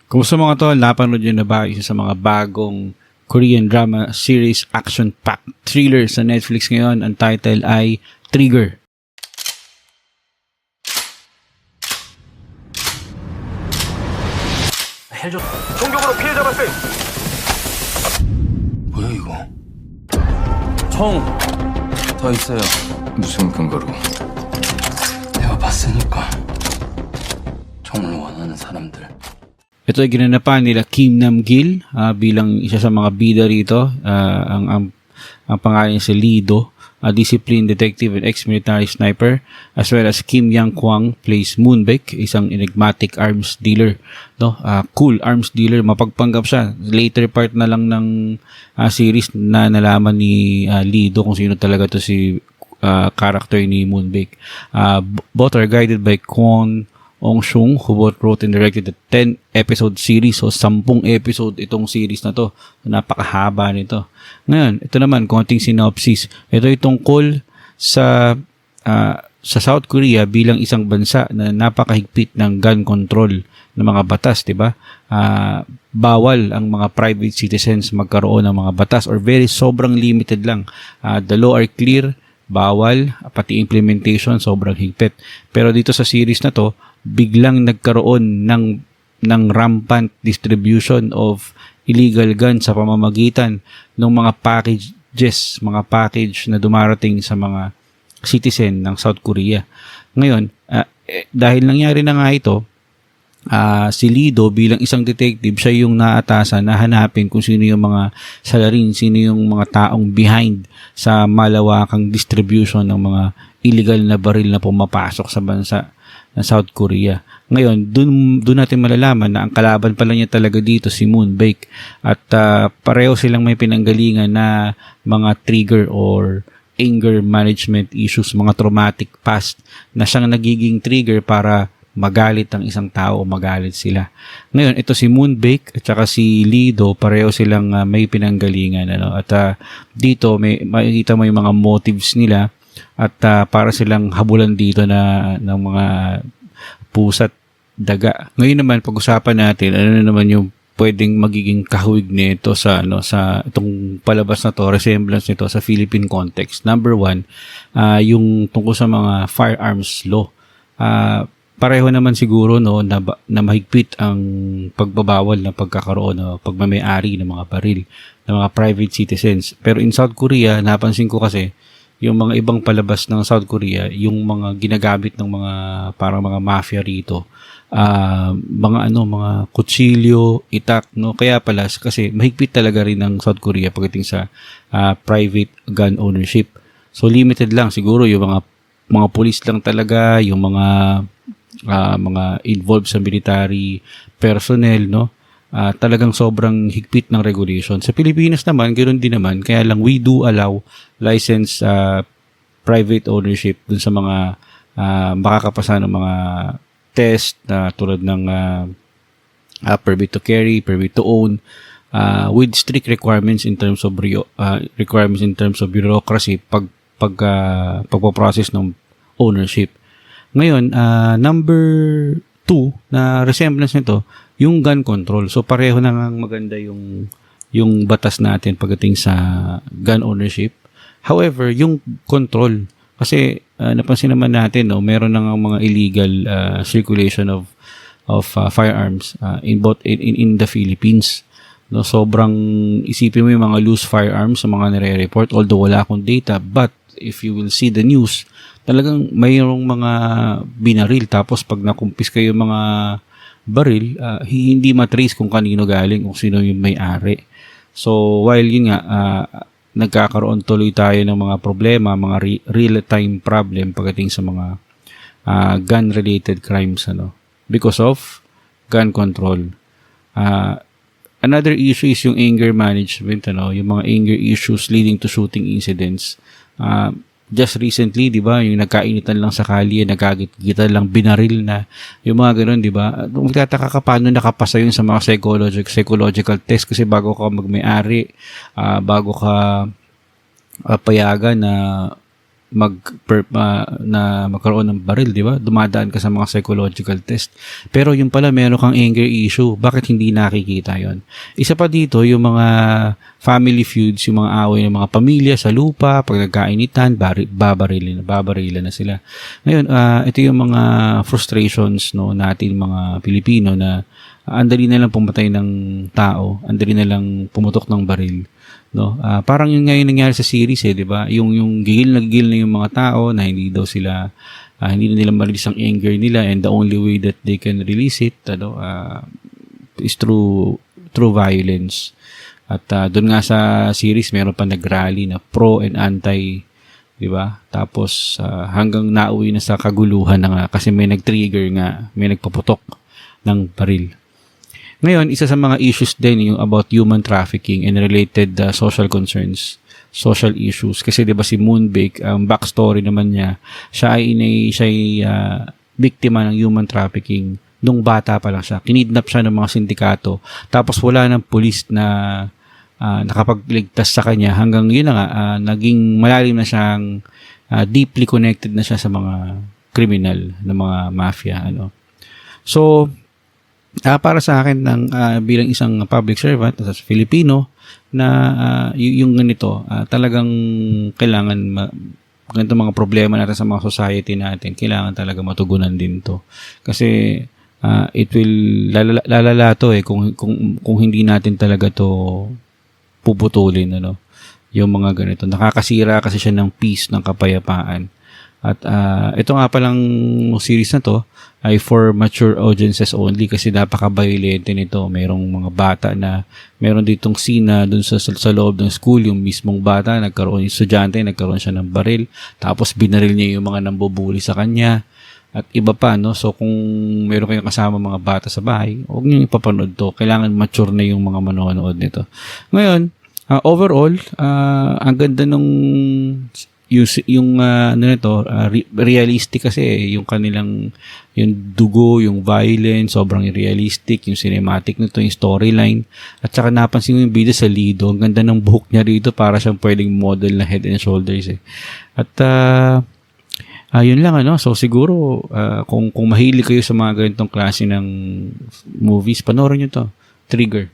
Kumusta mga tol, napanood nyo na ba isa sa mga bagong Korean drama series action-packed thriller sa Netflix ngayon? Ang title ay Trigger. 해줘. 총격으로 피해자 발생. 뭐야 이거? 총 더 있어요. 무슨 근거로? 내가 봤으니까 총을 원하는 사람들. Ito ay ginanapan nila Kim Nam-gil bilang isa sa mga bida rito. Ang pangalan niya si Lee Do, a disciplined detective and ex-military sniper, as well as Kim Yang-kwang plays Moonbaek, isang enigmatic arms dealer. No? Cool arms dealer, mapagpanggap siya. Later part na lang ng series na nalaman ni Lee Do kung sino talaga to si character ni Moonbaek. Both are guided by Kwon Ong-sung, who both wrote and directed the 10-episode series. So, 10 episode itong series na to. Napakahaba nito. Ngayon, ito naman, konting synopsis. Ito ay tungkol sa South Korea bilang isang bansa na napakahigpit ng gun control ng mga batas, di ba? Bawal ang mga private citizens magkaroon ng mga batas or very sobrang limited lang. The law are clear, bawal, pati implementation sobrang higpit. Pero dito sa series na to, biglang nagkaroon ng rampant distribution of illegal guns sa pamamagitan ng mga package na dumarating sa mga citizen ng South Korea. Ngayon, dahil nangyari na nga ito, si Lee Do bilang isang detective, siya yung naatasan na hanapin kung sino yung mga salarin, sino yung mga taong behind sa malawakang distribution ng mga illegal na baril na pumapasok sa bansa ng South Korea. Ngayon, dun natin malalaman na ang kalaban pala niya talaga dito si Moonbaek at pareho silang may pinanggalingan na mga trigger or anger management issues, mga traumatic past na siyang nagiging trigger para magalit ang isang tao, magalit sila. Ngayon, ito si Moonbaek at saka si Lee Do, pareho silang may pinanggalingan. At dito, makikita mo yung mga motives nila at para silang habulan dito ng mga pusa't daga. Ngayon naman, pag-usapan natin, ano naman yung pwedeng magiging kahawig nito sa itong palabas na to, resemblance nito sa Philippine context. Number one, yung tungkol sa mga firearms law. Pareho naman siguro na mahigpit ang pagbabawal ng pagkakaroon o pagmamay-ari ng mga baril ng mga private citizens. Pero in South Korea, napansin ko kasi yung mga ibang palabas ng South Korea, yung mga ginagamit ng mga parang mga mafia rito, mga kutsilyo, itak, no? Kaya pala kasi mahigpit talaga rin ng South Korea pagdating sa private gun ownership. So limited lang siguro yung mga police lang talaga, yung mga involved sa military personnel, no? Talagang sobrang higpit ng regulation. Sa Pilipinas naman, ganoon din naman. Kaya lang we do allow license private ownership dun sa mga makakapasa ng mga test na tulad ng permit to carry, permit to own, with strict requirements in terms of bureaucracy pagpaprocess ng ownership. Ngayon, number 2 na resemblance nito, yung gun control. So pareho na nga maganda yung batas natin pagdating sa gun ownership. However, yung control, kasi napansin naman natin, meron na nga mga illegal circulation of firearms in the Philippines. No, sobrang isipin mo yung mga loose firearms sa mga nire-report, although wala akong data, but if you will see the news, talagang mayroong mga binaril, tapos pag nakumpis kayo mga baril, hindi matrace kung kanino galing, kung sino yung may-ari. So while yun nga, nagkakaroon tuloy tayo ng mga problema, mga real-time problem pagdating sa mga gun-related crimes, because of gun control. Another issue is yung anger management, yung mga anger issues leading to shooting incidents. Just recently, di ba, yung nagkainitan lang sa kalye, nagkagitan lang, binaril na, yung mga ganun, di ba? Magtataka ka paano nakapasa yun sa mga psychological test, kasi bago ka magmay-ari, bago ka payagan na na magkaroon ng baril, di ba? Dumadaan ka sa mga psychological test. Pero yung pala meron kang anger issue. Bakit hindi nakikita yon? Isa pa dito, yung mga family feuds, yung mga away ng mga pamilya sa lupa, pag nagkainitan, babarilan na sila. Ngayon, ito yung mga frustrations no natin mga Pilipino na andali na lang pumatay ng tao, andali na lang pumutok ng baril. No, parang yung ngayon nangyari sa series 'di ba? Yung gigil na yung mga tao na hindi daw sila hindi na nila ma-release ang anger nila, and the only way that they can release it is through violence. At doon nga sa series meron pa nag-rally na pro and anti, 'di ba? Tapos hanggang nauwi na sa kaguluhan na nga kasi may nag-trigger nga, may nagpaputok ng baril. Ngayon, isa sa mga issues din yung about human trafficking and related social concerns, social issues. Kasi 'di ba si Moonbake, backstory naman niya, siya ay biktima ng human trafficking nung bata pa lang siya. Kinidnap siya ng mga sindikato. Tapos wala ng pulis na nakapagligtas sa kanya hanggang yun na nga, naging malalim na siyang deeply connected na siya sa mga criminal, na mga mafia. So, para sa akin bilang isang public servant sa Filipino na yung ganito talagang kailangan ganito mga problema natin sa mga society natin, kailangan talaga matugunan din to kasi it will lalala to kung hindi natin talaga to puputulin yung mga ganito. Nakakasira kasi siya ng peace, ng kapayapaan. At ito nga palang series na to ay for mature audiences only kasi napaka-violente nito. Mayroong mga bata na meron ditong scene na dun sa loob ng school, yung mismong bata, yung estudyante, nagkaroon siya ng baril, tapos binaril niya yung mga nambubuli sa kanya at iba pa, no? So kung meron kayong kasama mga bata sa bahay, huwag niyo ipapanood to. Kailangan mature na yung mga manonood nito. Ngayon, overall, ang ganda nung yung realistic kasi yung kanilang yung dugo, yung violence, sobrang realistic, yung cinematic nito, yung storyline. At saka napansin ko yung bida sa Lido, ang ganda ng buhok niya rito, para siyang pwedeng model na Head and Shoulders At yun lang So siguro kung mahilig kayo sa mga ganitong klase ng movies, panoorin niyo to. Trigger.